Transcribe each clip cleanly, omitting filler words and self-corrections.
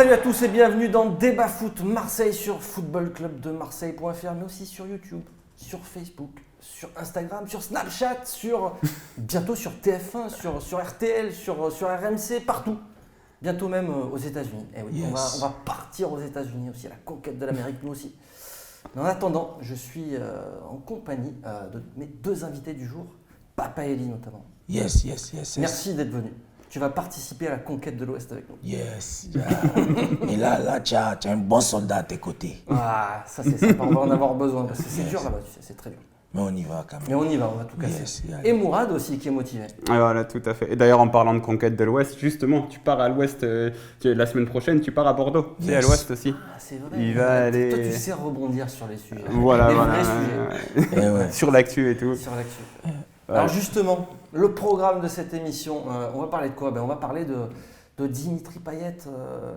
Salut à tous et bienvenue dans Débat Foot Marseille sur footballclubdemarseille.fr, mais aussi sur YouTube, sur Facebook, sur Instagram, sur Snapchat, bientôt sur TF1, sur RTL, sur RMC, partout. Bientôt même aux États-Unis. Et oui, yes. on va partir aux États-Unis aussi, à la conquête de l'Amérique, nous aussi. Mais en attendant, je suis en compagnie de mes deux invités du jour, Papa Eli notamment. Yes. Merci d'être venu. Tu vas participer à la conquête de l'Ouest avec nous. Yes. Et là tu as un bon soldat à tes côtés. Ah, ça c'est sympa, on va en avoir besoin parce que c'est dur là-bas, tu sais, c'est très dur. Mais on y va quand même. Mais on va tout casser. Yes, et Mourad aussi qui est motivé. Ah, voilà, tout à fait. Et d'ailleurs, en parlant de conquête de l'Ouest, justement, tu pars à l'Ouest la semaine prochaine, tu pars à Bordeaux. Yes. C'est à l'Ouest aussi. Ah, c'est vrai. Il va aller... Toi, tu sais rebondir sur les sujets. Voilà. Vrais sujets. Ouais. Sur l'actu et tout. Sur l'actu. Alors justement, le programme de cette émission, on va parler de quoi ? On va parler de Dimitri Payet,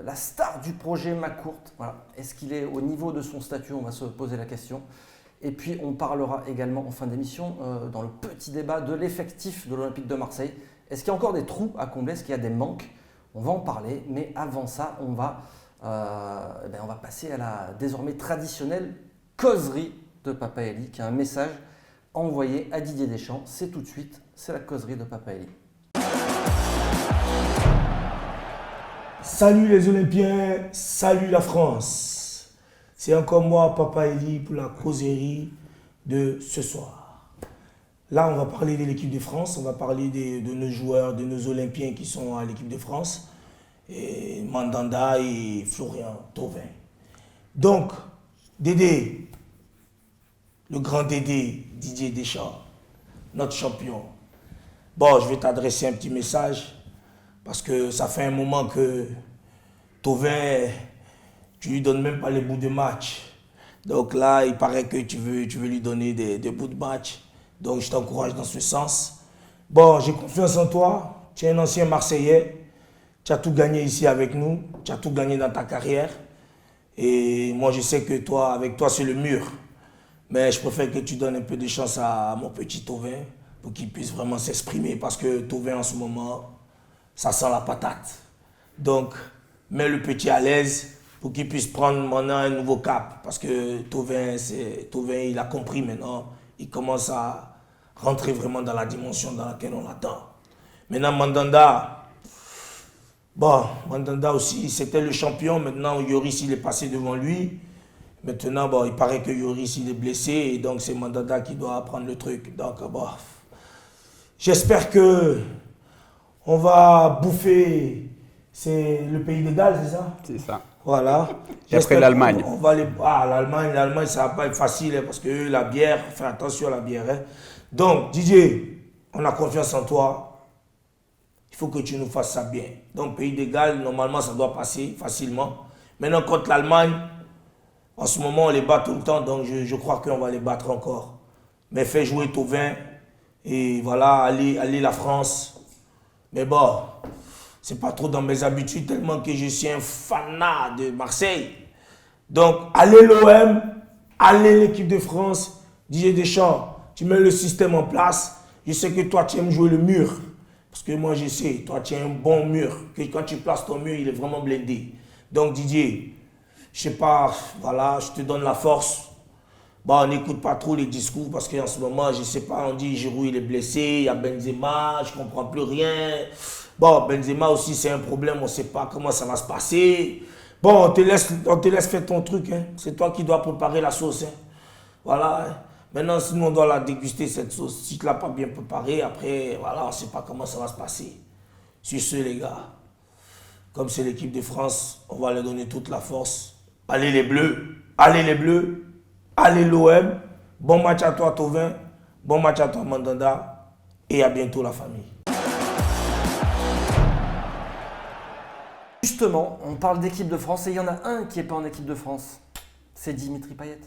la star du projet McCourt. Voilà. Est-ce qu'il est au niveau de son statut ? On va se poser la question. Et puis on parlera également en fin d'émission, dans le petit débat, de l'effectif de l'Olympique de Marseille. Est-ce qu'il y a encore des trous à combler ? Est-ce qu'il y a des manques ? On va en parler, mais avant ça, on va passer à la désormais traditionnelle causerie de Papa Eli, qui a un message envoyé à Didier Deschamps. C'est tout de suite, c'est la causerie de Papa Eli. Salut les Olympiens, salut la France. C'est encore moi, Papa Eli, pour la causerie de ce soir. Là, on va parler de l'équipe de France, on va parler de nos joueurs, de nos Olympiens qui sont à l'équipe de France, et Mandanda et Florian Thauvin. Donc, Dédé, le grand Dédé, Didier Deschamps, notre champion. Bon, je vais t'adresser un petit message parce que ça fait un moment que Thauvin, tu lui donnes même pas les bouts de match. Donc là, il paraît que tu veux lui donner des bouts de match. Donc je t'encourage dans ce sens. Bon, j'ai confiance en toi. Tu es un ancien Marseillais. Tu as tout gagné ici avec nous. Tu as tout gagné dans ta carrière. Et moi, je sais que toi, avec toi, c'est le mur. Mais je préfère que tu donnes un peu de chance à mon petit Thauvin pour qu'il puisse vraiment s'exprimer. Parce que Thauvin, en ce moment, ça sent la patate. Donc, mets le petit à l'aise pour qu'il puisse prendre maintenant un nouveau cap. Parce que Thauvin, il a compris maintenant. Il commence à rentrer vraiment dans la dimension dans laquelle on l'attend. Maintenant, Mandanda aussi, c'était le champion. Maintenant, Yoris, il est passé devant lui. Maintenant, il paraît que Yoris, il est blessé. Et donc, c'est Mandanda qui doit prendre le truc. Donc, j'espère que on va bouffer le pays de Galles, c'est ça ? C'est ça. Voilà. Et après l'Allemagne. L'Allemagne, ça va pas être facile parce que la bière, fais attention à la bière. Hein. Donc, Didier, on a confiance en toi. Il faut que tu nous fasses ça bien. Donc, pays de Galles, normalement, ça doit passer facilement. Maintenant, contre l'Allemagne, en ce moment, on les bat tout le temps. Donc, je crois qu'on va les battre encore. Mais fais jouer Thauvin. Et voilà, allez la France. Mais bon, c'est pas trop dans mes habitudes tellement que je suis un fanat de Marseille. Donc, allez l'OM, allez l'équipe de France, Didier Deschamps, tu mets le système en place. Je sais que toi, tu aimes jouer le mur. Parce que moi, je sais, toi, tu as un bon mur. Que quand tu places ton mur, il est vraiment blindé. Donc, Didier, je sais pas, voilà, je te donne la force. On n'écoute pas trop les discours parce qu'en ce moment, je sais pas, on dit Giroud il est blessé, il y a Benzema, je comprends plus rien. Benzema aussi c'est un problème, on ne sait pas comment ça va se passer. On te laisse faire ton truc, hein. C'est toi qui dois préparer la sauce. Hein. Voilà. Hein. Maintenant, si nous on doit la déguster cette sauce, si tu ne l'as pas bien préparée, après, voilà, on ne sait pas comment ça va se passer. Sur ce, les gars, comme c'est l'équipe de France, on va leur donner toute la force. Allez les Bleus, allez les Bleus. Allez l'OM, bon match à toi Thauvin, bon match à toi Mandanda et à bientôt la famille. Justement, on parle d'équipe de France et il y en a un qui n'est pas en équipe de France, c'est Dimitri Payet.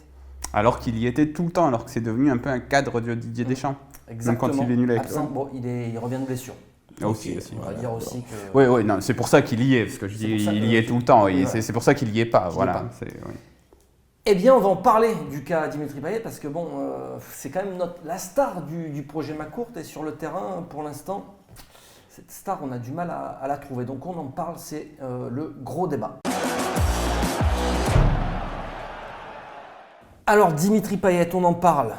Alors qu'il y était tout le temps, alors que c'est devenu un peu un cadre de Didier Deschamps. Exactement. Même quand il est nul avec absent, il revient de blessure. Aussi. On va dire aussi que... Oui, non, c'est pour ça qu'il y est, parce que je dis il y est tout le temps, c'est pour ça qu'il n'y est pas. Voilà. Eh bien, on va en parler du cas Dimitri Payet parce que c'est quand même la star du projet McCourt et sur le terrain, pour l'instant, cette star, on a du mal à la trouver. Donc, on en parle, c'est le gros débat. Alors Dimitri Payet, on en parle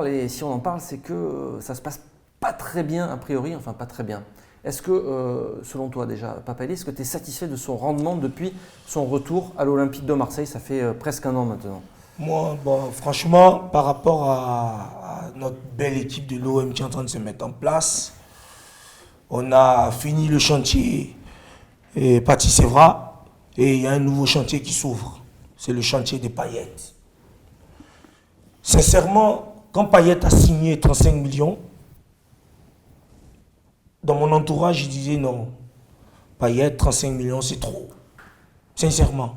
et si on en parle, c'est que ça se passe pas très bien a priori, enfin pas très bien. Est-ce que, selon toi déjà, Papali, est-ce que tu es satisfait de son rendement depuis son retour à l'Olympique de Marseille? Ça fait presque un an maintenant. Moi, franchement, par rapport à notre belle équipe de l'OM qui est en train de se mettre en place, on a fini le chantier et Patrice Evra et il y a un nouveau chantier qui s'ouvre. C'est le chantier des Payet. Sincèrement, quand Payet a signé 35 millions, dans mon entourage, je disais non. Payet, 35 millions, c'est trop. Sincèrement.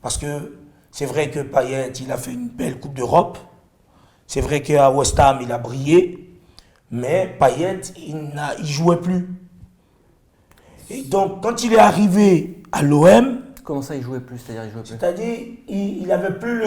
Parce que c'est vrai que Payet, il a fait une belle Coupe d'Europe. C'est vrai qu'à West Ham, il a brillé. Mais Payet, il ne jouait plus. Et donc, quand il est arrivé à l'OM... Comment ça, il jouait plus? C'est-à-dire, il n'avait plus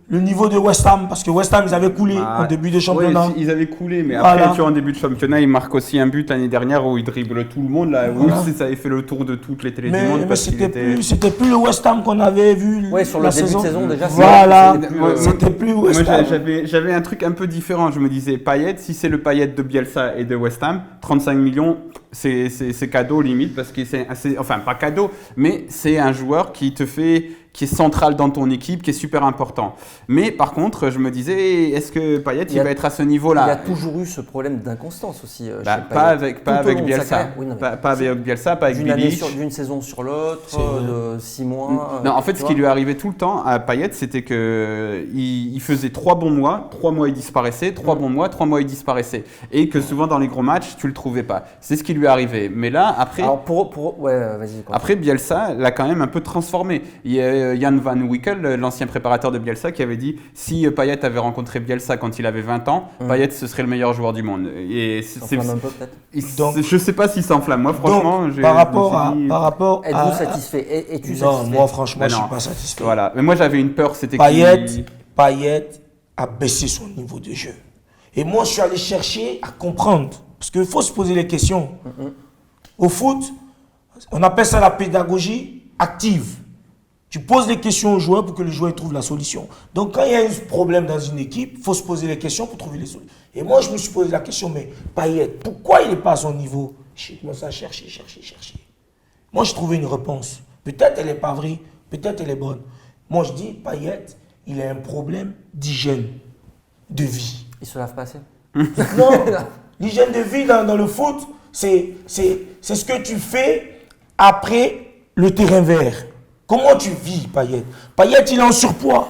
le niveau de West Ham, parce que West Ham, ils avaient coulé en début de championnat. Oui, ils avaient coulé, mais après, tu vois, en début de championnat, ils marquent aussi un but l'année dernière où ils dribblent tout le monde. Là, ça avait fait le tour de toutes les télés du monde. Mais c'était plus le West Ham qu'on avait vu sur la début de saison déjà. Voilà, c'était plus West Ham. J'avais un truc un peu différent. Je me disais, Payet, si c'est le Payet de Bielsa et de West Ham, 35 millions, c'est cadeau limite, parce que enfin, pas cadeau, mais c'est un joueur qui est central dans ton équipe, qui est super important. Mais par contre, je me disais, est-ce que Payet, il va être à ce niveau-là? Il y a toujours eu ce problème d'inconstance aussi chez Payet. Pas avec Bielsa. Pas avec Bielsa, pas avec Bilic. D'une saison sur l'autre, de 6 mois. Non, en fait, ce qui lui arrivait tout le temps à Payet, c'était qu'il faisait 3 bons mois, 3 mois il disparaissait, 3 bons mois, 3 mois il disparaissait. Et que souvent dans les gros matchs, tu le trouvais pas. C'est ce qui lui arrivait. Mais là, après... Alors vas-y. Après, Bielsa l'a quand même un peu transformé. Il y a Jan Van Wickel, l'ancien préparateur de Bielsa, qui avait dit si Payet avait rencontré Bielsa quand il avait 20 ans, Payet ce serait le meilleur joueur du monde. Et s'enflamme un peu peut-être. Donc, je sais pas s'il s'enflamme. Moi, franchement, par rapport à... Êtes-vous satisfait? Es-tu satisfait? Non, moi franchement, je suis pas satisfait. Voilà. Mais moi, j'avais une peur, c'était Payet a baissé son niveau de jeu. Et moi, je suis allé chercher à comprendre. Parce qu'il faut se poser les questions. Au foot, on appelle ça la pédagogie active. Tu poses des questions aux joueurs pour que les joueurs trouvent la solution. Donc, quand il y a un problème dans une équipe, il faut se poser les questions pour trouver les solutions. Et moi, je me suis posé la question, mais Payet, pourquoi il n'est pas à son niveau? Je commence à chercher. Moi, je trouvais une réponse. Peut-être elle n'est pas vraie, peut-être elle est bonne. Moi, je dis, Payet, il a un problème d'hygiène de vie. Il se lave pas assez? Non, l'hygiène de vie dans le foot, c'est ce que tu fais après le terrain vert. Comment tu vis, Payet? Payet, il est en surpoids.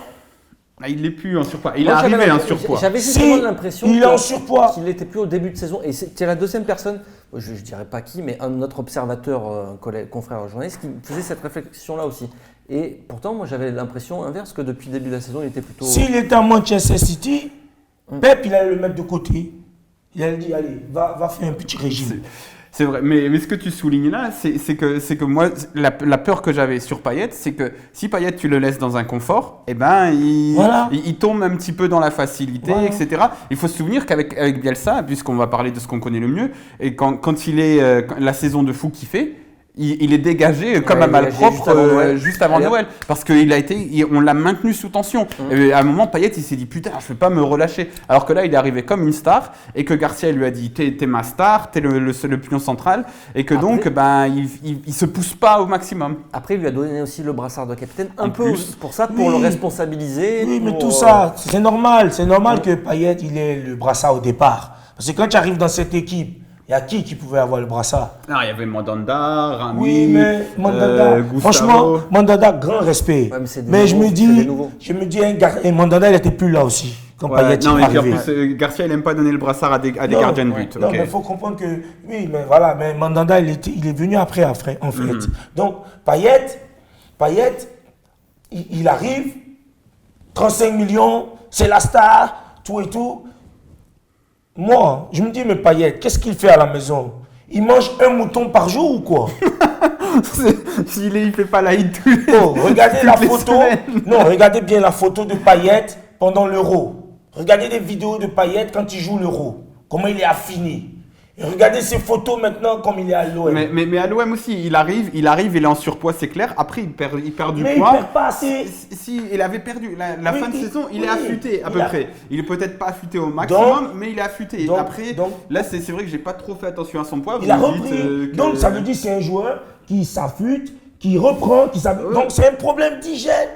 Il n'est plus en surpoids. Il est arrivé en surpoids. J'avais justement l'impression qu'il n'était plus au début de saison. Et c'était la deuxième personne, je ne dirais pas qui, mais notre observateur, un collègue, confrère journaliste, qui faisait cette réflexion-là aussi. Et pourtant, moi, j'avais l'impression inverse, que depuis le début de la saison, il était plutôt... S'il était à Manchester City, Pep, il allait le mettre de côté. Il allait dire, allez, va faire un petit régime. C'est vrai, mais ce que tu soulignes là, c'est que moi, la peur que j'avais sur Payet, c'est que si Payet, tu le laisses dans un confort, eh ben, il tombe un petit peu dans la facilité, etc. Il faut se souvenir qu'avec Bielsa, puisqu'on va parler de ce qu'on connaît le mieux, et quand il est la saison de fou qu'il fait, il est dégagé comme un malpropre juste avant Noël. Parce qu'on l'a maintenu sous tension. Et à un moment, Payet, il s'est dit putain, je ne vais pas me relâcher. Alors que là, il est arrivé comme une star et que Garcia lui a dit t'es ma star, t'es le pion central. Et que donc, il se pousse pas au maximum. Après, il lui a donné aussi le brassard de capitaine, un peu pour ça, pour le responsabiliser. Oui, mais tout ça, c'est normal. C'est normal que Payet, il ait le brassard au départ. Parce que quand tu arrives dans cette équipe, il y a qui pouvait avoir le brassard? Non, il y avait Mandanda, Rami, oui, mais Mandanda, franchement, Mandanda, grand respect. Ouais, mais je me dis, Mandanda, il n'était plus là aussi. Quand Payet est arrivé. Garcia, il n'aime pas donner le brassard à des gardiens de but. Non, mais il faut comprendre que, oui, mais voilà, mais Mandanda, il est venu après en fait. Donc, Payet, il arrive, 35 millions, c'est la star, tout et tout. Moi, je me dis, mais Payet, qu'est-ce qu'il fait à la maison? Il mange un mouton par jour ou quoi? Il fait pas la hit. Regardez la photo. Non, regardez bien la photo de Payet pendant l'Euro. Regardez les vidéos de Payet quand il joue l'Euro. Comment il est affiné. Et regardez ses photos maintenant comme il est à l'OM. Mais à l'OM aussi, il arrive, il est en surpoids, c'est clair. Après, il perd du poids. Mais il perd pas assez. Si, il avait perdu. La Oui, fin de saison, il est affûté à peu il a- près. Il est peut-être pas affûté au maximum, mais il est affûté. donc- Après, donc- là, c'est vrai que j'ai pas trop fait attention à son poids. Il a Vous me dites, repris. que- Donc ça veut dire que c'est un joueur qui s'affûte, qui reprend, qui s'affûte. Donc c'est un problème d'hygiène.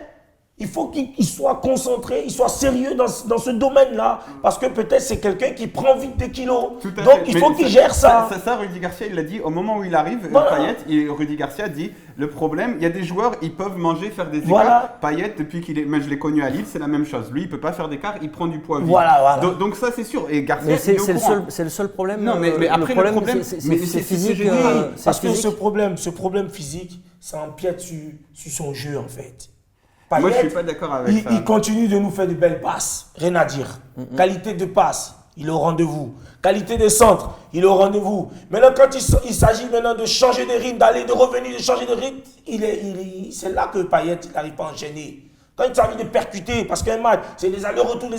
Il faut qu'il soit concentré, il soit sérieux dans ce domaine-là. Parce que peut-être c'est quelqu'un qui prend vite des kilos. Tout à Donc fait. il Mais faut qu'il gère ça. Ça, Rudy Garcia, il l'a dit au moment où il arrive. Voilà. Payet, Rudy Garcia dit le problème, il y a des joueurs, ils peuvent manger, faire des écarts. Voilà. Payet, depuis moi je l'ai connu à Lille, c'est la même chose. Lui, il peut pas faire d'écart, il prend du poids vite. Voilà. Donc ça, c'est sûr. Et Garcia, Mais il est au courant. c'est le seul problème. Non, mais après, le problème, c'est mais physique. génial. Oui, C'est parce que physique. ce problème physique, ça empiète sur son jeu en fait. Moi, je Payet, suis pas d'accord avec ça. il continue de nous faire de belles passes, rien à dire. Qualité de passe, il est au rendez-vous. Qualité de centre, il est au rendez-vous. Maintenant, quand il s'agit maintenant de changer de rythme, d'aller, de revenir, de changer de rythme, c'est là que Payet n'arrive pas à enchaîner. Quand il s'agit de percuter, parce qu'un match, c'est des allers-retours,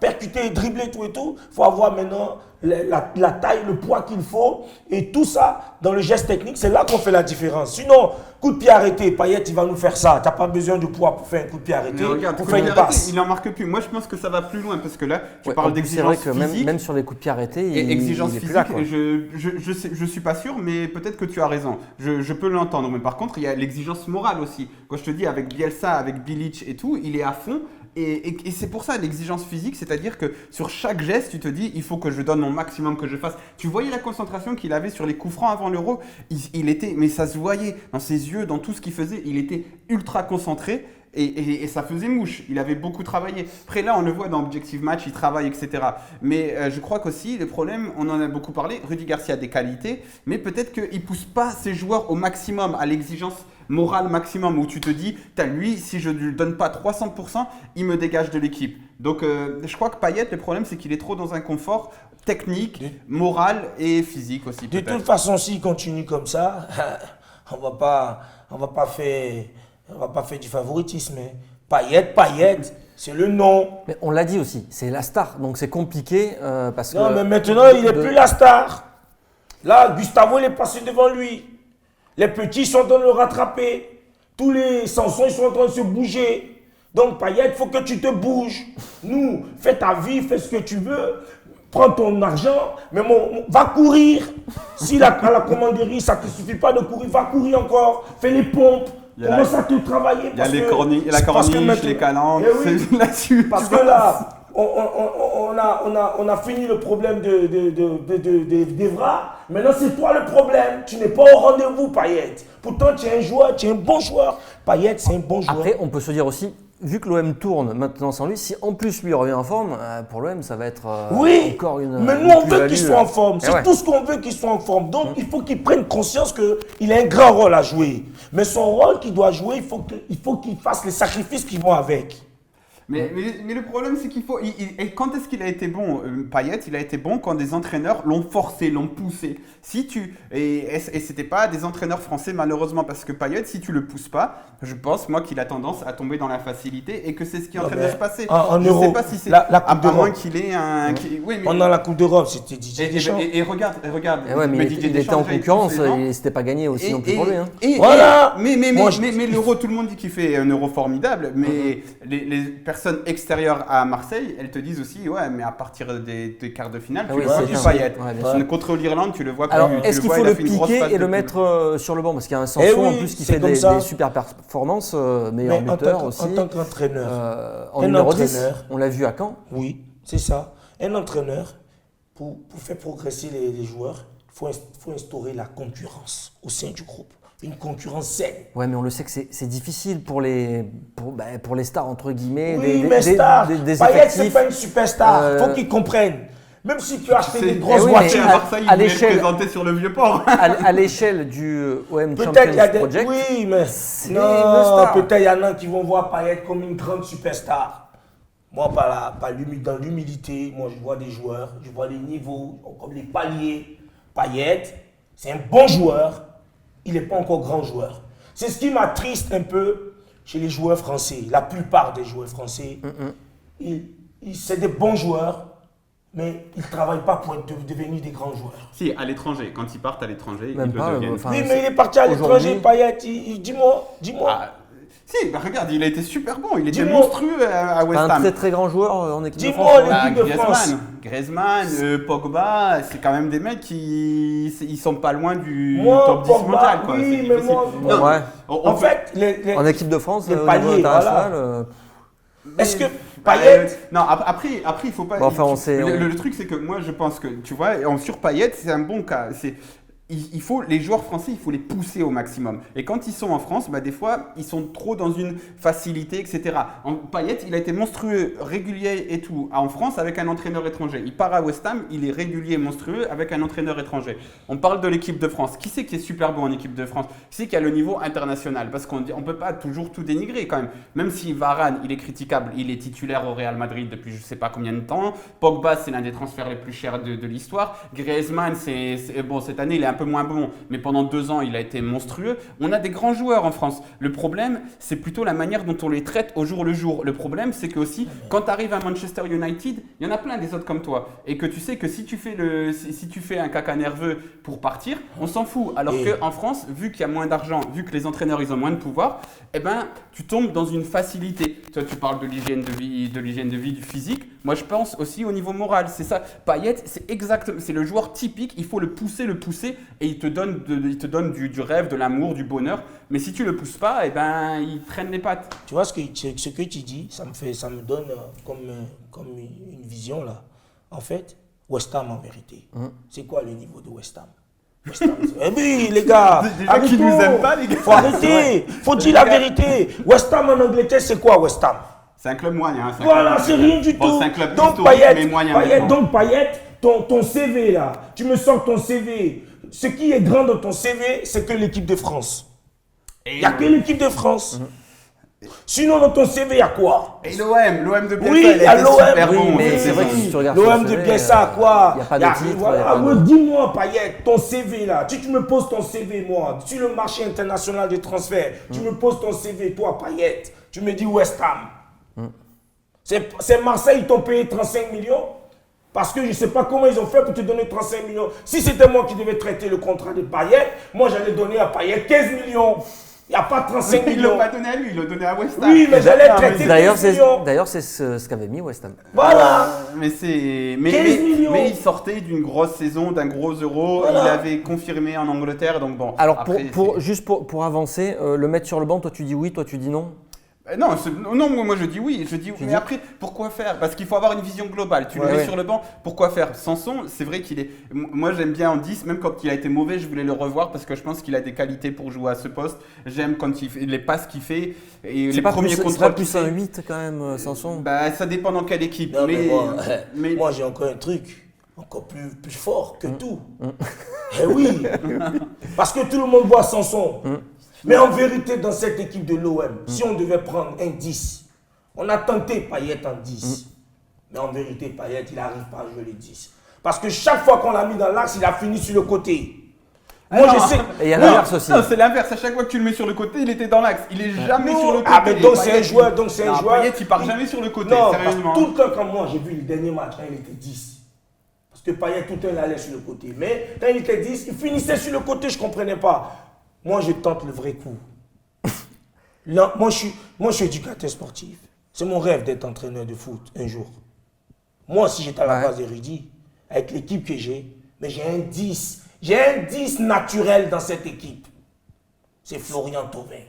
percuter, dribbler, tout et tout, il faut avoir maintenant la taille, le poids qu'il faut, et tout ça, dans le geste technique, c'est là qu'on fait la différence. Sinon, coup de pied arrêté, Payet, il va nous faire ça. Tu n'as pas besoin de poids pour faire un coup de pied arrêté, Mais regarde, pour coup faire de une pied arrêté, passe. il n'en marque plus. Moi, je pense que ça va plus loin parce que là, tu Ouais, parles en plus, d'exigence c'est vrai que physique. même sur les coups de pied arrêtés, Et exigence il est plus physique, là, quoi. je suis pas sûr, mais peut-être que tu as raison. Je peux l'entendre, mais par contre, il y a l'exigence morale aussi. Quand je te dis avec Bielsa, avec Bilic et tout, il est à fond. Et c'est pour ça l'exigence physique, c'est-à-dire que sur chaque geste, tu te dis, il faut que je donne mon maximum, que je fasse. Tu voyais la concentration qu'il avait sur les coups francs avant l'Euro. Il était, mais ça se voyait dans ses yeux, dans tout ce qu'il faisait. Il était ultra concentré. Et ça faisait mouche, il avait beaucoup travaillé. Après là, on le voit dans Objective Match, il travaille, etc. Mais je crois qu'aussi, le problème, on en a beaucoup parlé, Rudy Garcia a des qualités, mais peut-être qu'il ne pousse pas ses joueurs au maximum, à l'exigence morale maximum, où tu te dis, lui, si je ne lui donne pas 300%, il me dégage de l'équipe. Donc je crois que Payet, le problème, c'est qu'il est trop dans un confort technique, moral et physique aussi. De toute façon, s'il continue comme ça, on va pas faire du favoritisme. Payet, c'est le nom. Mais on l'a dit aussi, c'est la star, donc c'est compliqué parce que. Non, mais maintenant, il n'est plus la star. Là, Gustavo, il est passé devant lui. Les petits sont en train de le rattraper. Tous les Sansons, ils sont en train de se bouger. Donc, Payet, il faut que tu te bouges. Nous, fais ta vie, fais ce que tu veux. Prends ton argent, mais va courir. Si à la commanderie, ça ne te suffit pas de courir, va courir encore. Fais les pompes. Commence à te travailler. Il y a la corniche, les calanques, oui, là-dessus. Parce que là, on a fini le problème d'Evra. Maintenant, c'est toi le problème. Tu n'es pas au rendez-vous, Payet. Pourtant, tu es un joueur, tu es un bon joueur. Payet, c'est un bon joueur. Après, on peut se dire aussi, vu que l'OM tourne maintenant sans lui, si en plus lui revient en forme, pour l'OM, ça va être encore une. Mais nous, on veut qu'il soit en forme. C'est ouais. tout ce qu'on veut qu'il soit en forme. Donc, il faut qu'il prenne conscience qu'il a un grand rôle à jouer. Mais son rôle qu'il doit jouer, il faut qu'il fasse les sacrifices qui vont avec. Mais le problème, c'est qu'il faut. Et quand est-ce qu'il a été bon, Payet? Il a été bon quand des entraîneurs l'ont forcé, l'ont poussé. Et c'était pas des entraîneurs français, malheureusement, parce que Payet, si tu le pousses pas, je pense, moi, qu'il a tendance à tomber dans la facilité et que c'est ce qui est en train de se passer. En je Euro, sais pas si c'est. la Coupe À d'Europe. moins qu'il ait un. Oui, mais. Pendant la Coupe d'Europe, c'était Didier Deschamps. Et regarde. Ouais, mais Didier il était Deschamps, en déjà, il concurrence, pousse les gens. et c'était pas gagné aussi non plus pour lui. Hein. Voilà. Mais Moi, l'euro, tout le monde dit qu'il fait un euro formidable, mais les personnes extérieures à Marseille, elles te disent aussi, ouais, mais à partir des quarts de finale, tu oui, le vois c'est plus ça. Payet. Ouais, bien sûr. Contre l'Irlande, tu le vois plus. Alors, tu est-ce le qu'il vois, faut il a le fait une grosse piquer phase et de le poule. mettre sur le banc? Parce qu'il y a un Sanson oui, en plus qui c'est fait comme des ça. super performances, meilleur Mais buteur aussi. en tant qu'entraîneur, En un numéro 10, entraîneur. on l'a vu à Caen. Oui, c'est ça. Un entraîneur, pour faire progresser les joueurs, il faut instaurer la concurrence au sein du groupe. Une concurrence saine. Ouais, mais on le sait que c'est difficile pour les stars, entre guillemets. Oui, mais stars. Des Payet, c'est effectifs. pas une superstar. Il faut qu'ils comprennent. Même si tu as acheté des grosses oui, voitures. mais À Marseille, à il voulait l'échelle- le présenter sur le Vieux-Port. À l'échelle du OM Peut-être il y a Champions des. Project, Oui, mais. c'est une Non, star. peut-être il y en a qui vont voir Payet comme une grande superstar. Moi, dans l'humilité, moi, je vois des joueurs, je vois les niveaux, comme les paliers. Payet, c'est un bon joueur. Il n'est pas encore grand joueur. C'est ce qui m'attriste un peu chez les joueurs français. La plupart des joueurs français, c'est des bons joueurs, mais ils ne travaillent pas pour devenir des grands joueurs. Si, à l'étranger. Quand ils partent à l'étranger, Même ils le pas, deviennent. enfin, Oui, mais il est parti à l'étranger, Payet. Dis-moi. Ah, si, bah regarde, il a été super bon. Il était Dis-moi. monstrueux à West un Ham. très très grand joueur en équipe de Dis-moi, France. les- l'équipe de France. Griezmann, Pogba, c'est quand même des mecs qui ils sont pas loin du Moi, top 10 Pogba, mondial. Quoi. oui, C'est mais difficile. moi- Non, Ouais. on En peut- fait, En équipe de France, les au niveau paliers, international. est-ce que Bah, Payet, non, après, il faut pas. Bon, enfin, on sait- le truc, c'est que moi, je pense que, tu vois, sur Payet, c'est un bon cas. Il faut les joueurs français, il faut les pousser au maximum. Et quand ils sont en France, bah, des fois, ils sont trop dans une facilité, etc. Payet, il a été monstrueux, régulier et tout en France avec un entraîneur étranger. Il part à West Ham, il est régulier, monstrueux avec un entraîneur étranger. On parle de l'équipe de France. Qui c'est qui est super bon en équipe de France? Qui c'est qui a le niveau international? Parce qu'on ne peut pas toujours tout dénigrer quand même. Même si Varane, il est critiquable, il est titulaire au Real Madrid depuis je sais pas combien de temps. Pogba, c'est l'un des transferts les plus chers de l'histoire. Griezmann, bon, cette année, il est un peu moins bon, mais pendant 2 ans, il a été monstrueux. On a des grands joueurs en France. Le problème, c'est plutôt la manière dont on les traite au jour le jour. Le problème, c'est que aussi, quand tu arrives à Manchester United, il y en a plein des autres comme toi. Et que tu sais que si tu fais un caca nerveux pour partir, on s'en fout. Alors qu'en France, vu qu'il y a moins d'argent, vu que les entraîneurs, ils ont moins de pouvoir, eh ben, tu tombes dans une facilité. Toi, tu parles de l'hygiène de vie, du physique. Moi, je pense aussi au niveau moral. C'est ça. Payet, c'est le joueur typique. Il faut le pousser, et il te donne du rêve, de l'amour, du bonheur. Mais si tu le pousses pas, eh ben, il traîne les pattes. tu vois ce que tu dis, ça me donne comme une vision là. En fait, West Ham en vérité. C'est quoi le niveau de West Ham? West Ham, eh oui, les gars, Déjà qu'ils nous aiment pas, les gars. Faut arrêter, faut dire la vérité. West Ham en Angleterre, c'est quoi West Ham? C'est un club moyen. Voilà, c'est rien du tout. C'est un club Donc historique, Payet, mais moyen. donc Payet, ton CV là, tu me sors ton CV. Ce qui est grand dans ton CV, c'est que l'équipe de France. Il n'y a que l'équipe de France. Sinon, dans ton CV, il y a quoi? Et l'OM de Bielsa, Oui, il il y a a été l'OM. super bon. mais c'est vrai que si tu regardes L'OM son de CV, Bielsa, quoi? il y a pas de titre, Voilà, il y a pas de- dis-moi, Payet, ton CV là. Tu me poses ton CV, moi, sur le marché international des transferts. Tu me poses ton CV, toi, Payet. Tu me dis West Ham. C'est Marseille, ils t'ont payé 35 millions. Parce que je ne sais pas comment ils ont fait pour te donner 35 millions. Si c'était moi qui devais traiter le contrat de Payet, moi j'allais donner à Payet 15 millions. Il n'y a pas 35 Ils ne millions. l'ont pas donné à lui, ils l'ont donné à West Ham. Oui, mais j'allais traiter 15 millions. D'ailleurs, c'est ce qu'avait mis West Ham. Voilà. Mais 15 millions. mais il sortait d'une grosse saison, d'un gros euro. Voilà. Il avait confirmé en Angleterre, donc bon. Alors, après, juste pour avancer, le mettre sur le banc, toi tu dis oui, toi tu dis non. Non, moi je dis oui. Mais après, pourquoi faire? Parce qu'il faut avoir une vision globale. Tu le mets sur le banc, pourquoi faire? Sanson, c'est vrai qu'il est. Moi j'aime bien en 10, même quand il a été mauvais, je voulais le revoir parce que je pense qu'il a des qualités pour jouer à ce poste. J'aime quand il fait les passes qu'il fait et les premiers C'est contrôles. pas plus un 8 quand même, Sanson. Bah, ça dépend dans quelle équipe. Non, mais mais- moi j'ai encore un truc encore plus fort que tout. Eh oui. Parce que tout le monde voit Sanson. Mais en vérité, dans cette équipe de l'OM, si on devait prendre un 10, on a tenté Payet en 10. Mais en vérité, Payet, il n'arrive pas à jouer les 10. Parce que chaque fois qu'on l'a mis dans l'axe, il a fini sur le côté. Moi, je sais. Et il y a l'inverse aussi. Non, c'est l'inverse. À chaque fois que tu le mets sur le côté, il était dans l'axe. Il est jamais sur le côté. Ah, mais donc c'est Payet, un joueur. Donc c'est un non, joueur. Payet, il part jamais sur le côté, Non, parce sérieusement. que tout le temps, quand moi j'ai vu le dernier match, quand il était 10. Parce que Payet, tout le temps, il allait sur le côté. Mais quand il était 10, il finissait sur le côté, je ne comprenais pas. Moi, je tente le vrai coup. Là, moi, je suis éducateur sportif. C'est mon rêve d'être entraîneur de foot un jour. Moi, si j'étais à la base de Rudy, avec l'équipe que j'ai, mais j'ai un 10. J'ai un 10 naturel dans cette équipe. C'est Florian Thauvin.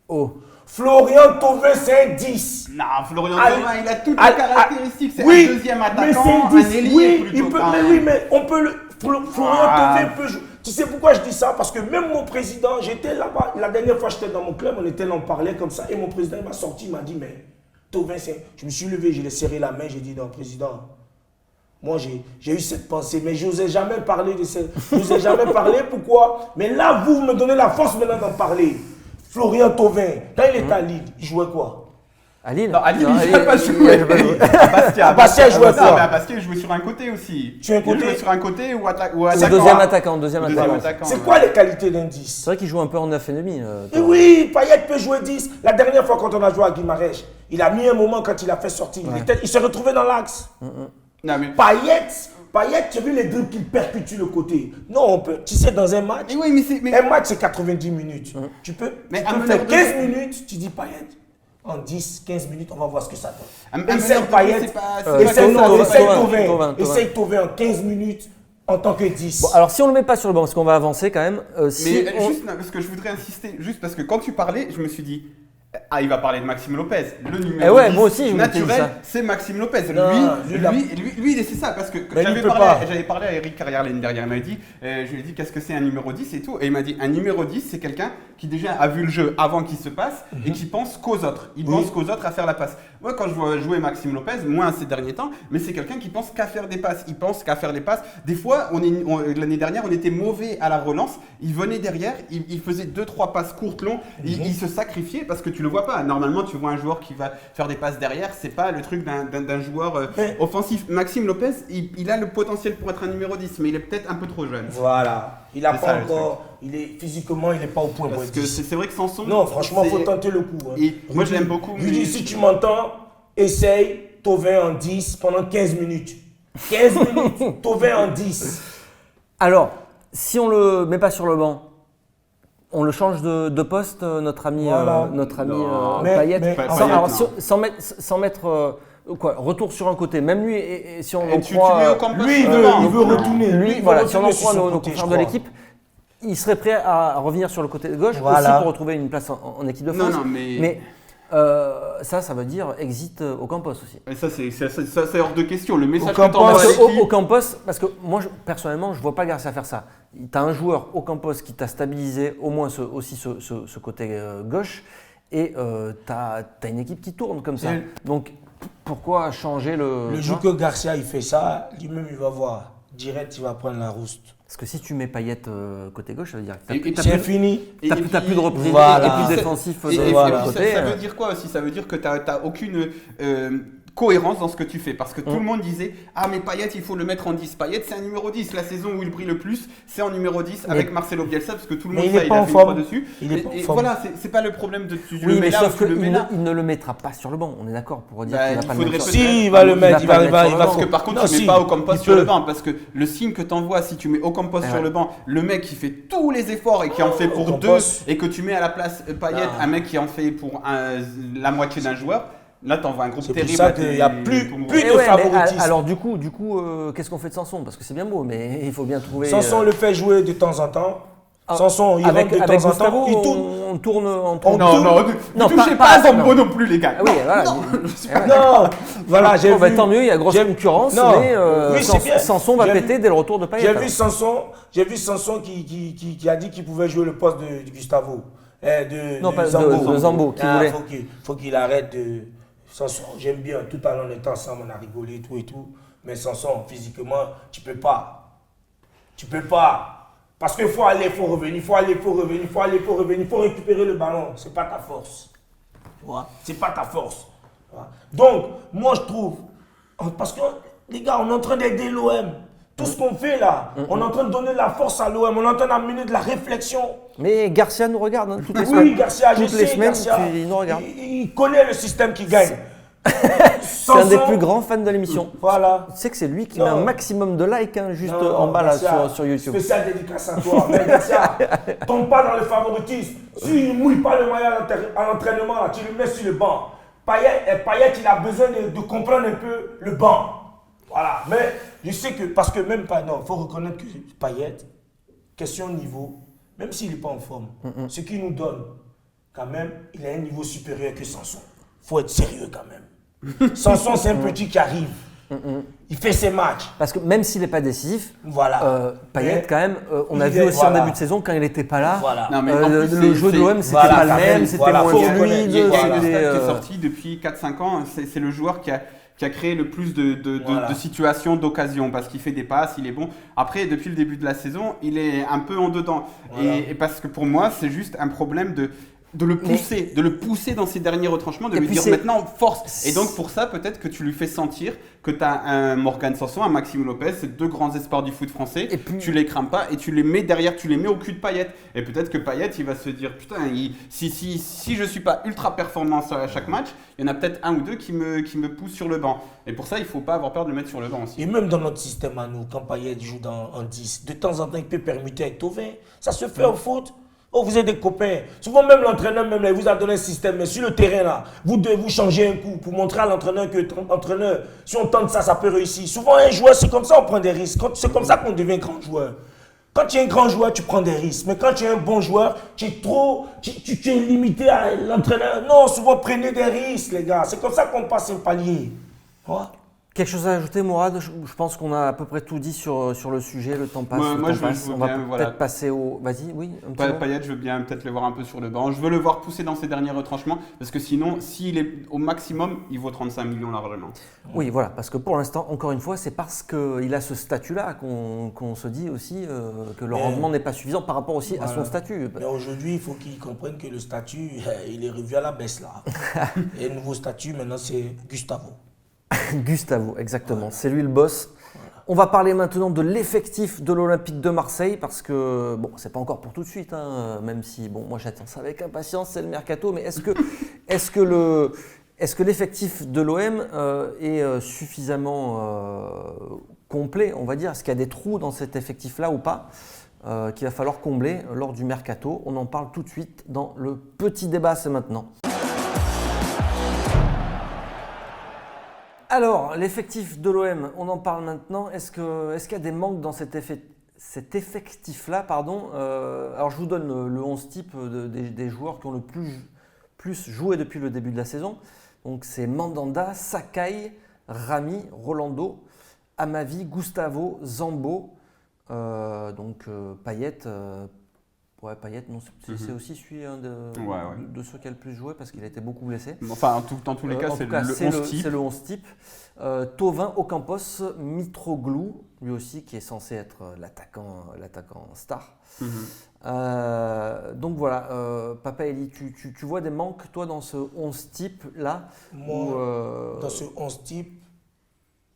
Oh. Florian Thauvin, c'est un 10. Non, Florian Allez, Thauvin, il a toutes allez, les caractéristiques. C'est oui, un deuxième mais attaquant, c'est un 10. ailier Oui, plutôt. mais on peut le. Florian Thauvin peut jouer. Tu sais pourquoi je dis ça? Parce que même mon président, j'étais là-bas, la dernière fois j'étais dans mon club, on était là, on parlait comme ça, et mon président il m'a sorti, il m'a dit, mais Thauvin, je me suis levé, je l'ai serré la main, j'ai dit, non, président, moi j'ai eu cette pensée, mais je n'osais jamais parler de ça. Je n'osais jamais parler, pourquoi? Mais là, vous me donnez la force maintenant d'en parler. Florian Thauvin, quand il était à Lille, il jouait quoi? À Lille. Non, à Lille, Non, il n'a pas joué. À Bastia. À Bastia, il jouait Non, quoi? mais à Bastia, il jouait sur un côté aussi. Sur un côté? Il jouait sur un côté ou C'est attaquant. deuxième attaquant, deuxième attaquant. C'est ouais. quoi les qualités d'un 10? C'est vrai qu'il joue un peu en 9,5. Et oui, Payet peut jouer 10. La dernière fois quand on a joué à Guimarães, il a mis un moment quand il a fait sortir. Il s'est retrouvé dans l'axe. Non, mais... Payet, tu as vu les dribbles qu'il perpétue le côté. Non, on peut. Tu sais, dans un match, un match c'est 90 minutes. Tu peux faire 15 minutes, tu dis Payet. En 10, 15 minutes, on va voir ce que ça donne. Essaye Payet, essaye Thauvin en 15 minutes en tant que 10. Bon, alors si on ne le met pas sur le banc, parce qu'on va avancer quand même. Juste parce que je voudrais insister, juste parce que quand tu parlais, je me suis dit. Ah, il va parler de Maxime Lopez. Le numéro 10 moi aussi, naturel, c'est Maxime Lopez. Lui, c'est ça. Parce que j'avais parlé à Eric Carrière l'année dernière. Il m'a dit, je lui ai dit, qu'est-ce que c'est un numéro 10 et tout. Et il m'a dit, un numéro 10, c'est quelqu'un qui déjà a vu le jeu avant qu'il se passe et qui pense qu'aux autres. Il pense qu'aux autres à faire la passe. Moi, quand je vois jouer Maxime Lopez, moins ces derniers temps, mais c'est quelqu'un qui pense qu'à faire des passes. Il pense qu'à faire des passes. Des fois, l'année dernière, on était mauvais à la relance. Il venait derrière, il faisait 2-3 passes courtes, longues. Il se sacrifiait parce que tu le vois pas. Normalement, tu vois un joueur qui va faire des passes derrière, c'est pas le truc d'un joueur offensif. Maxime Lopez, il a le potentiel pour être un numéro 10, mais il est peut-être un peu trop jeune. Voilà. Il a pas encore. Physiquement, il n'est pas au point. Parce que c'est vrai que Sanson. Non, franchement, il faut tenter le coup. Hein. Moi, je l'aime beaucoup. Je dis, si tu m'entends, essaye Thauvin en 10 pendant 15 minutes. 15 minutes, Thauvin en 10. Alors, si on le met pas sur le banc, on le change de poste, notre ami Payet. Sans mettre retour sur un côté. Même lui, et si on en croit, lui, il veut retourner. Si on en croit nos confrères de l'équipe, il serait prêt à revenir sur le côté gauche aussi pour retrouver une place en équipe de France. Mais ça veut dire exit Ocampos aussi. Et ça, c'est hors de question. Le message Ocampos, parce que moi, personnellement, je ne vois pas Garcia faire ça. Tu as un joueur Ocampos qui t'a stabilisé au moins ce côté gauche et tu as une équipe qui tourne comme ça. Donc, pourquoi changer le jour que Garcia il fait ça, lui-même il va voir. Direct, il va prendre la rouste. Parce que si tu mets Payet côté gauche, ça veut dire que c'est fini. Tu n'as plus de reprise et plus défensif de l'autre côté. Ça veut dire quoi aussi? Ça veut dire que tu n'as aucune cohérence dans ce que tu fais. Parce que tout le monde disait « Ah mais Payet, il faut le mettre en 10. Payet, c'est un numéro 10. La saison où il brille le plus, c'est en numéro 10 avec Marcelo Bielsa. Parce que tout le monde sait, il a fait une fois dessus. Voilà, c'est pas le problème de tu le mets là ou tu le mets là. Il ne le mettra pas sur le banc. On est d'accord pour dire qu'il va pas le mettre. Si, il va le mettre. Parce que par contre, tu ne mets pas Ocampos sur le banc. Parce que le signe que tu envoies, si tu mets Ocampos sur le banc, le mec qui fait tous les efforts et qui en fait pour 2 et que tu mets à la place Payet, un mec qui en fait pour la moitié d'un joueur. Là, t'envoies un groupe terrible. C'est pour ça qu'il n'y a plus de favoritisme. Alors du coup, qu'est-ce qu'on fait de Sanson? Parce que c'est bien beau, mais il faut bien trouver… Sanson le fait jouer de temps en temps. Sanson, il rentre de temps en temps. Il tourne. On tourne. Ne touchez pas à Zambo non plus, les gars. Oui, voilà. Non, voilà, j'ai vu… Tant mieux, il y a grosse concurrence, mais Sanson va péter dès le retour de Payet. J'ai vu Sanson qui a dit qu'il pouvait jouer le poste de Gustavo. De Zambo. Qui voulait. Faut qu'il arrête de… Sanson, j'aime bien, tout à l'heure on était ensemble, on a rigolé tout et tout, mais Sanson, physiquement, tu peux pas. Parce qu'il faut aller, il faut revenir, il faut récupérer le ballon, c'est pas ta force. Tu vois, c'est pas ta force. Donc, moi je trouve, parce que les gars, on est en train d'aider l'OM. Tout ce qu'on fait là, on est en train de donner de la force à l'OM, on est en train d'amener de la réflexion. Mais Garcia nous regarde toutes les semaines. Oui, Garcia, toutes les semaines, il nous regarde. Il connaît le système qui gagne. C'est un des plus grands fans de l'émission. Voilà. Tu sais que c'est lui qui met un maximum de likes juste en bas là, sur YouTube. Spécial dédicace à toi. Mais Garcia, tombe pas dans le favoritisme. S'il ne mouille pas le maillot à l'entraînement, tu le mets sur le banc. Payet, il a besoin de comprendre un peu le banc. Voilà. Mais je sais que, parce que même pas, non, il faut reconnaître que Payet, question niveau, même s'il n'est pas en forme, ce qu'il nous donne, quand même, il a un niveau supérieur que Sanson. Il faut être sérieux quand même. Sanson, c'est un petit qui arrive. Il fait ses matchs. Parce que même s'il n'est pas décisif, Payet, quand même, on a vu aussi en début de saison, quand il n'était pas là, le jeu de l'OM, c'était pas le même, c'était moins fluide. Il y a une stat qui est sortie depuis 4-5 ans, c'est le joueur qui a créé le plus de situations, d'occasions, parce qu'il fait des passes, il est bon. Après, depuis le début de la saison, il est un peu en dedans. Et parce que pour moi, c'est juste un problème de… de le pousser dans ses derniers retranchements, de lui dire maintenant force. Et donc pour ça, peut-être que tu lui fais sentir que tu as un Morgan Sanson, un Maxime Lopez, c'est 2 grands espoirs du foot français, et puis, tu les crains pas et tu les mets derrière, tu les mets au cul de Payet. Et peut-être que Payet, il va se dire putain, si je suis pas ultra performant à chaque match, il y en a peut-être 1 ou 2 qui me poussent sur le banc. Et pour ça, il faut pas avoir peur de le mettre sur le banc aussi. Et même dans notre système à nous, quand Payet joue en 10, de temps en temps, il peut permuter avec Thauvin. Ça se fait au foot. Oh, vous êtes des copains. Souvent, même l'entraîneur il vous a donné un système. Mais sur le terrain, là, vous devez vous changer un coup pour montrer à l'entraîneur que l'entraîneur, si on tente ça, ça peut réussir. Souvent, un joueur, c'est comme ça, on prend des risques. C'est comme ça qu'on devient grand joueur. Quand tu es un grand joueur, tu prends des risques. Mais quand tu es un bon joueur, tu es limité à l'entraîneur. Non, souvent, prenez des risques, les gars. C'est comme ça qu'on passe un palier. Ouais. Quelque chose à ajouter, Mourad? Je pense qu'on a à peu près tout dit sur le sujet. Le temps passe. On va peut-être passer au. Vas-y, oui. Payet, je veux bien peut-être le voir un peu sur le banc. Je veux le voir pousser dans ses derniers retranchements parce que sinon, s'il est au maximum, il vaut 35 millions largement. Oui, voilà. Parce que pour l'instant, encore une fois, c'est parce qu'il a ce statut-là qu'on se dit aussi que le rendement n'est pas suffisant par rapport aussi à son statut. Mais aujourd'hui, il faut qu'il comprenne que le statut, il est revu à la baisse là. Et le nouveau statut, maintenant, c'est Gustavo. Gustavo, exactement. C'est lui le boss. On va parler maintenant de l'effectif de l'Olympique de Marseille parce que, bon, c'est pas encore pour tout de suite, hein, même si, bon, moi j'attends ça avec impatience, c'est le mercato, mais est-ce que l'effectif de l'OM est suffisamment complet, on va dire? Est-ce qu'il y a des trous dans cet effectif-là ou pas qu'il va falloir combler lors du mercato? On en parle tout de suite dans le petit débat, c'est maintenant. Alors, l'effectif de l'OM, on en parle maintenant. Est-ce qu'il y a des manques dans cet effectif-là, pardon. Alors, je vous donne le 11 type des joueurs qui ont le plus joué depuis le début de la saison. Donc, c'est Mandanda, Sakai, Rami, Rolando, Amavi, Gustavo, Zambo. Payet. Payet, non, c'est aussi celui de ceux qui a le plus joué parce qu'il a été beaucoup blessé. Enfin, dans tous les cas, c'est le 11 type. C'est le 11 type. Thauvin, Ocampos, Mitroglou, lui aussi qui est censé être l'attaquant star. Donc voilà, Papa Eli, tu vois des manques toi dans ce 11 type là? Moi, dans ce 11 type,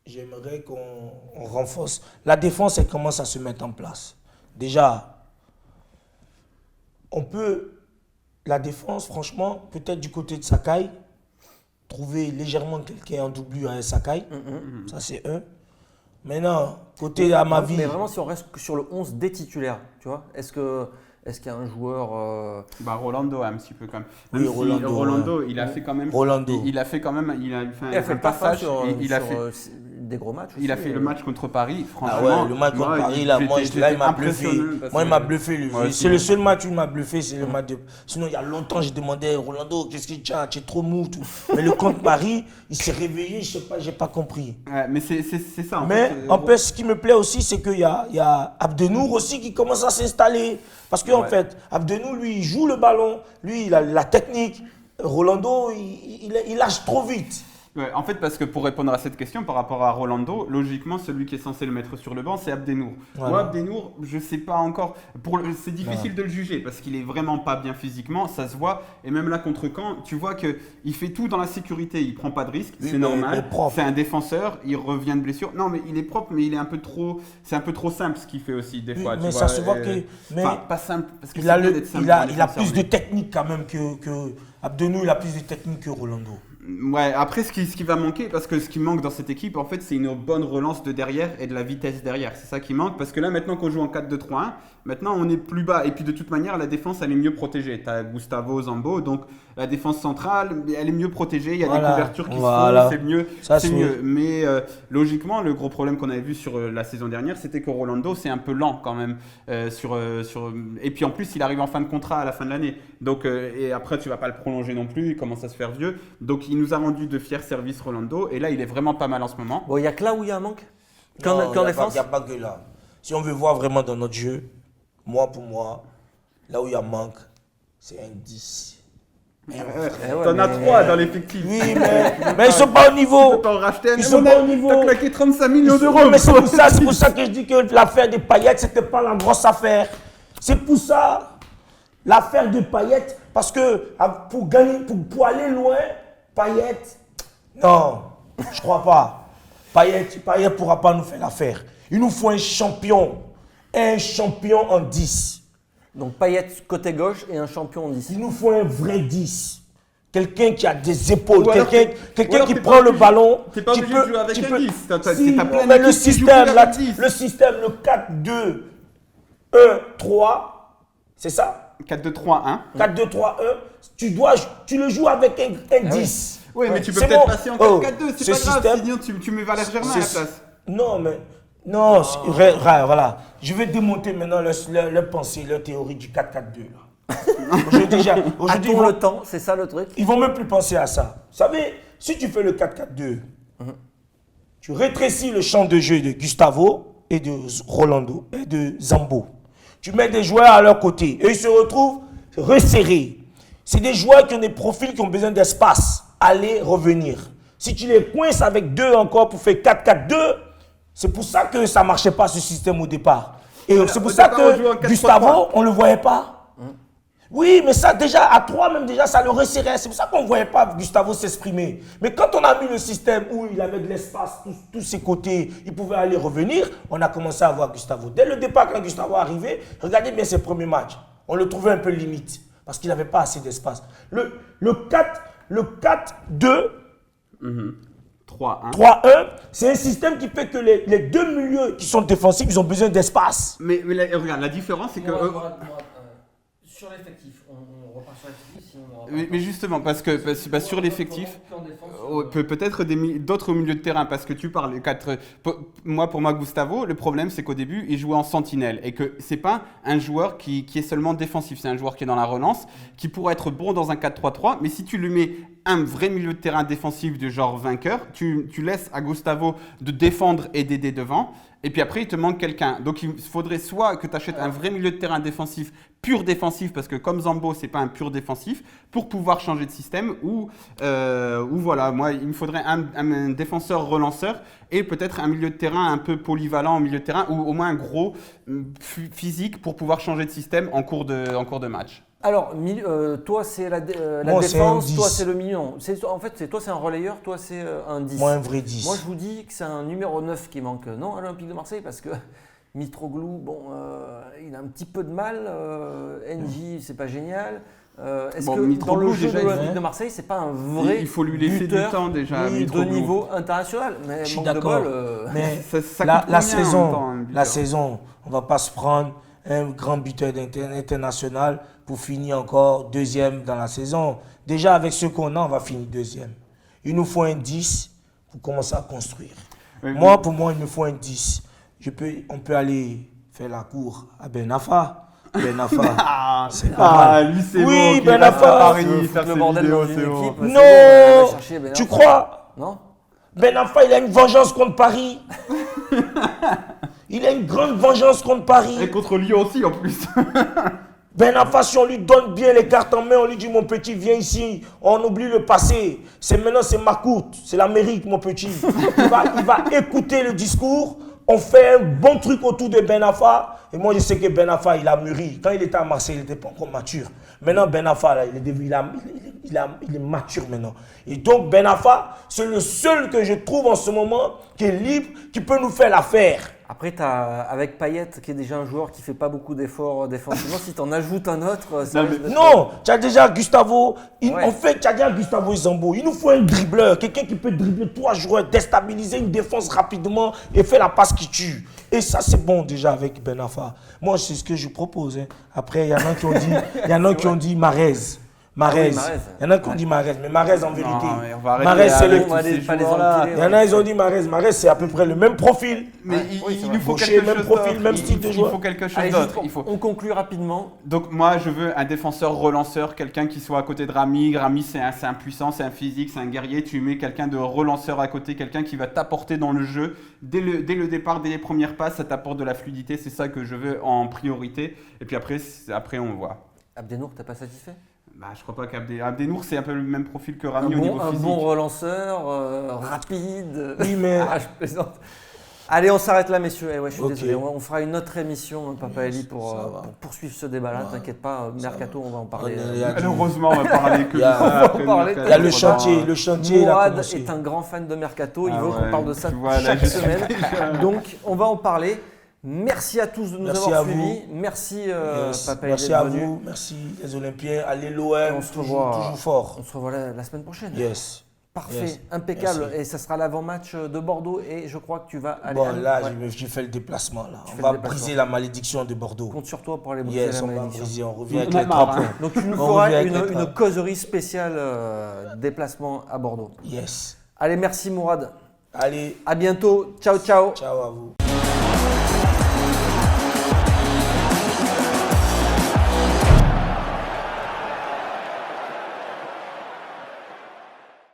j'aimerais qu'on renforce. La défense, elle commence à se mettre en place. Déjà, on peut, la défense, franchement, peut-être du côté de Sakai, trouver légèrement quelqu'un en doublure à Sakai. Ça, c'est un. Maintenant, côté Amavi. Mais vraiment, si on reste sur le 11 des titulaires, tu vois, est-ce qu'il y a un joueur Rolando un petit peu quand même. Oui, Rolando, il a fait quand même. Il a fait le passage. Il a fait des gros matchs aussi. Il a fait le match contre Paris, franchement. Ah ouais, le match contre Paris, là, il m'a bluffé. Moi, il m'a bluffé. C'est le seul match où il m'a bluffé, c'est le match de... Sinon, il y a longtemps, je demandais, Rolando, qu'est-ce que tu as? Tu es trop mou, tout. Mais le contre Paris, il s'est réveillé, je sais pas, j'ai pas compris. Ouais, mais c'est ça. En fait, ce qui me plaît aussi, c'est qu'il y a Abdenour aussi qui commence à s'installer. Parce qu'en fait, Abdenour, lui, il joue le ballon, lui, il a la technique. Rolando, il lâche trop vite. Ouais, en fait, parce que pour répondre à cette question, par rapport à Rolando, logiquement, celui qui est censé le mettre sur le banc, c'est Abdenour. Voilà. Moi, Abdenour, je sais pas encore. C'est difficile de le juger parce qu'il est vraiment pas bien physiquement, ça se voit. Et même là, contre Caen, tu vois qu'il fait tout dans la sécurité. Il prend pas de risque, c'est normal. C'est un défenseur, il revient de blessure. Non, mais il est propre, mais il est un peu trop. C'est un peu trop simple ce qu'il fait aussi, des fois. Mais ça se voit que. Enfin, pas simple. Parce que il a plus de technique quand même que Abdenour, il a plus de technique que Rolando. Ouais, après ce qui va manquer, parce que ce qui manque dans cette équipe, en fait, c'est une bonne relance de derrière et de la vitesse derrière. C'est ça qui manque, parce que là, maintenant qu'on joue en 4-2-3-1, maintenant on est plus bas. Et puis de toute manière, la défense, elle est mieux protégée. Tu as Gustavo, Zambo, donc la défense centrale, elle est mieux protégée. Il y a des couvertures qui se font, c'est mieux. C'est mieux. Mais logiquement, le gros problème qu'on avait vu sur la saison dernière, c'était que Rolando, c'est un peu lent quand même. Et puis en plus, il arrive en fin de contrat à la fin de l'année. Donc, et après, tu vas pas le prolonger non plus, il commence à se faire vieux. Donc, il nous a rendu de fiers services Rolando. Et là, il est vraiment pas mal en ce moment. Bon, il y a que là où il y a un manque qu'en défense. Il n'y a pas que là. Si on veut voir vraiment dans notre jeu, pour moi, là où il y a manque, c'est un 10. T'en as 3 dans l'effectif. Oui, mais ils sont pas au niveau. Ils sont pas au niveau. T'as claqué 35 millions d'euros. Mais c'est pour ça que je dis que l'affaire des Payet, c'était pas la grosse affaire. C'est pour ça. l'affaire de Payet, parce que pour gagner, pour aller loin, Payet, non, je crois pas. Payet ne pourra pas nous faire l'affaire. Il nous faut un champion en 10. Donc Payet côté gauche et un champion en 10. Il nous faut un vrai 10. Quelqu'un qui a des épaules, Ou alors quelqu'un qui t'es prend pas le obligé- ballon. T'es pas obligé de jouer avec un 10. T'as Si, plein mais le d'équipes qui jouent système, avec un 10. le 4-2-1-3, c'est ça? 4-2-3-1. 4-2-3-1, tu le joues avec un 10. Oui, mais tu peux C'est peut-être bon. passer en Oh, 4-4-2, ce c'est pas grave, système- sinon tu mets Valère Germain à la place. Non, mais. Non, voilà. Je vais démonter maintenant leur pensée, leur théorie du 4-4-2. Là. Aujourd'hui, Attends le temps, c'est ça le truc. ils vont même plus penser à ça. Vous savez, si tu fais le 4-4-2, tu rétrécis le champ de jeu de Gustavo et de Rolando et de Zambo. Tu mets des joueurs à leur côté et ils se retrouvent resserrés. C'est des joueurs qui ont des profils qui ont besoin d'espace. Aller, revenir. Si tu les coinces avec 2 encore pour faire 4-4-2, c'est pour ça que ça ne marchait pas ce système au départ. Et c'est pour ça que Gustavo, on ne le voyait pas. Oui, mais ça déjà, à 3 même déjà, ça le resserrait. C'est pour ça qu'on ne voyait pas Gustavo s'exprimer. Mais quand on a mis le système où il avait de l'espace, tous ses côtés, il pouvait aller revenir, on a commencé à voir Gustavo. Dès le départ, quand Gustavo arrivait, regardez bien ses premiers matchs. On le trouvait un peu limite, parce qu'il n'avait pas assez d'espace. Le 4-2... 3-1. 3-1, c'est un système qui fait que les deux milieux qui sont défensifs, ils ont besoin d'espace. Mais regarde, la différence c'est que. Sur l'effectif, on repart sur l'effectif, sinon on aura Mais justement, parce que sur l'effectif, peut-être d'autres milieux de terrain, parce que tu parles 4. Pour moi, Gustavo, le problème c'est qu'au début, il jouait en sentinelle et que c'est pas un joueur qui est seulement défensif, c'est un joueur qui est dans la relance, qui pourrait être bon dans un 4-3-3, mais si tu lui mets un vrai milieu de terrain défensif du genre vainqueur, tu laisses à Gustavo de défendre et d'aider devant, et puis après il te manque quelqu'un. Donc il faudrait soit que tu achètes un vrai milieu de terrain défensif, pur défensif, parce que comme Zambo c'est pas un pur défensif, pour pouvoir changer de système, ou voilà, moi il me faudrait un défenseur relanceur et peut-être un milieu de terrain un peu polyvalent au milieu de terrain, ou au moins un gros physique pour pouvoir changer de système en cours de match. Alors, toi c'est la Moi, c'est un défense, 10. toi c'est le million. En fait, toi c'est un relayeur, toi c'est un 10. Moi, un vrai 10. Moi je vous dis que c'est un numéro 9 qui manque, non, à l'Olympique de Marseille, parce que Mitroglou, bon, il a un petit peu de mal. NJ, c'est pas génial. Est-ce que Mitroglou, dans le jeu déjà, de l'Olympique de Marseille, c'est pas un vrai il faut lui laisser buteur, du temps déjà. de Mitroglou. niveau international? Mais Je suis manque de d'accord. bol, Mais Ça la coûte combien en saison, même temps, un buteur la saison, on va pas se prendre un grand buteur international pour finir encore deuxième dans la saison. Déjà, avec ce qu'on a, on va finir deuxième. Il nous faut un 10 pour commencer à construire. Oui, Pour moi, il me faut un 10. On peut aller faire la cour à Ben Affa. Ben Affa, c'est pas mal. lui c'est Oui, bon, Ben qu'il reste Affa. à Paris, tu veux faire foutre le ses bordel vidéos, dans une c'est bon. équipe. C'est Non, bon, on va chercher Ben tu Arfa. crois? Non? Ben Affa, il a une vengeance contre Paris. Il a une grande vengeance contre Paris. Et contre Lyon aussi en plus. Ben Affa, si on lui donne bien les cartes en main, on lui dit mon petit, viens ici, on oublie le passé. Maintenant c'est ma courte, c'est l'Amérique mon petit. Il va écouter le discours, on fait un bon truc autour de Ben Affa. Et moi je sais que Ben Affa, il a mûri. Quand il était à Marseille, il n'était pas encore mature. Maintenant Ben Affa, là, il est mature maintenant. Et donc Ben Affa, c'est le seul que je trouve en ce moment qui est libre, qui peut nous faire l'affaire. Après, avec Payet, qui est déjà un joueur qui fait pas beaucoup d'efforts défensivement, si tu en ajoutes un autre, ça risque d'être- Non, tu as déjà Gustavo. Ouais. En fait, tu as déjà Gustavo et Zambo. Il nous faut un dribbleur, quelqu'un qui peut dribbler 3 joueurs, déstabiliser une défense rapidement et faire la passe qui tue. Et ça, c'est bon déjà avec Ben Affa. Moi, c'est ce que je propose. Hein. Après, il y en a qui ont dit Marez. Marez. Marez. Il y en a qui ont dit Marez, mais Marez en vérité. Non, mais on va arrêter Marez, c'est avec le. on va les- pas les Voilà. empiler, Il y en a, ils ont dit Marez. Marez, c'est à peu près le même profil. Mais Ouais, oui, c'est il vrai. nous faut Boucher, quelque même chose profil, d'autre. même style de Il joueur. faut quelque chose Allez, d'autre. juste, on conclut rapidement. Donc moi je veux un défenseur relanceur, quelqu'un qui soit à côté de Rami. Rami c'est un puissant, c'est un physique, c'est un guerrier. Tu mets quelqu'un de relanceur à côté, quelqu'un qui va t'apporter dans le jeu. Dès le départ, dès les premières passes, ça t'apporte de la fluidité. C'est ça que je veux en priorité. Et puis après on voit. Abdenour, t'as pas satisfait? Bah, je crois pas qu'Abdenour c'est un peu le même profil que Rami au niveau Un physique. bon relanceur, rapide. Oui, mais- Ah, je plaisante. Allez, on s'arrête là, messieurs. Je suis Ok. désolé. On fera une autre émission, Papa Yes, Eli, pour poursuivre ce débat-là. Ouais. T'inquiète pas, Mercato, on va en parler. Malheureusement, on va parler que de Il y a- ça. on va après en parler. le Il y a le mercato. chantier, il a Mourad commencé. est un grand fan de Mercato. Il Ah veut qu'on ouais, parle de ça tu vois, là, chaque je suis semaine. Donc, on va en parler. Merci à tous de nous Merci avoir à vous. suivis. Merci, Yes. Papa Eli, Merci d'être à venu. vous, merci les Olympiens. Allez Et l'OM, on se toujours, revoit- toujours fort. On se revoit la semaine prochaine. Yes. Parfait, Yes. impeccable. Merci. Et ça sera l'avant-match de Bordeaux. Et je crois que tu vas aller. Bon, là, Ouais. j'ai fait le déplacement. Là. Tu On fais va le déplacement. briser la malédiction de Bordeaux. Compte sur toi pour aller briser Yes, la on va malédiction. briser. On revient On avec en a les marre, 3 hein. points. Donc tu nous On feras revient avec les une trois. causerie spéciale déplacement à Bordeaux. Yes. Allez, merci Mourad. Allez, À bientôt. Ciao, ciao. ciao à vous.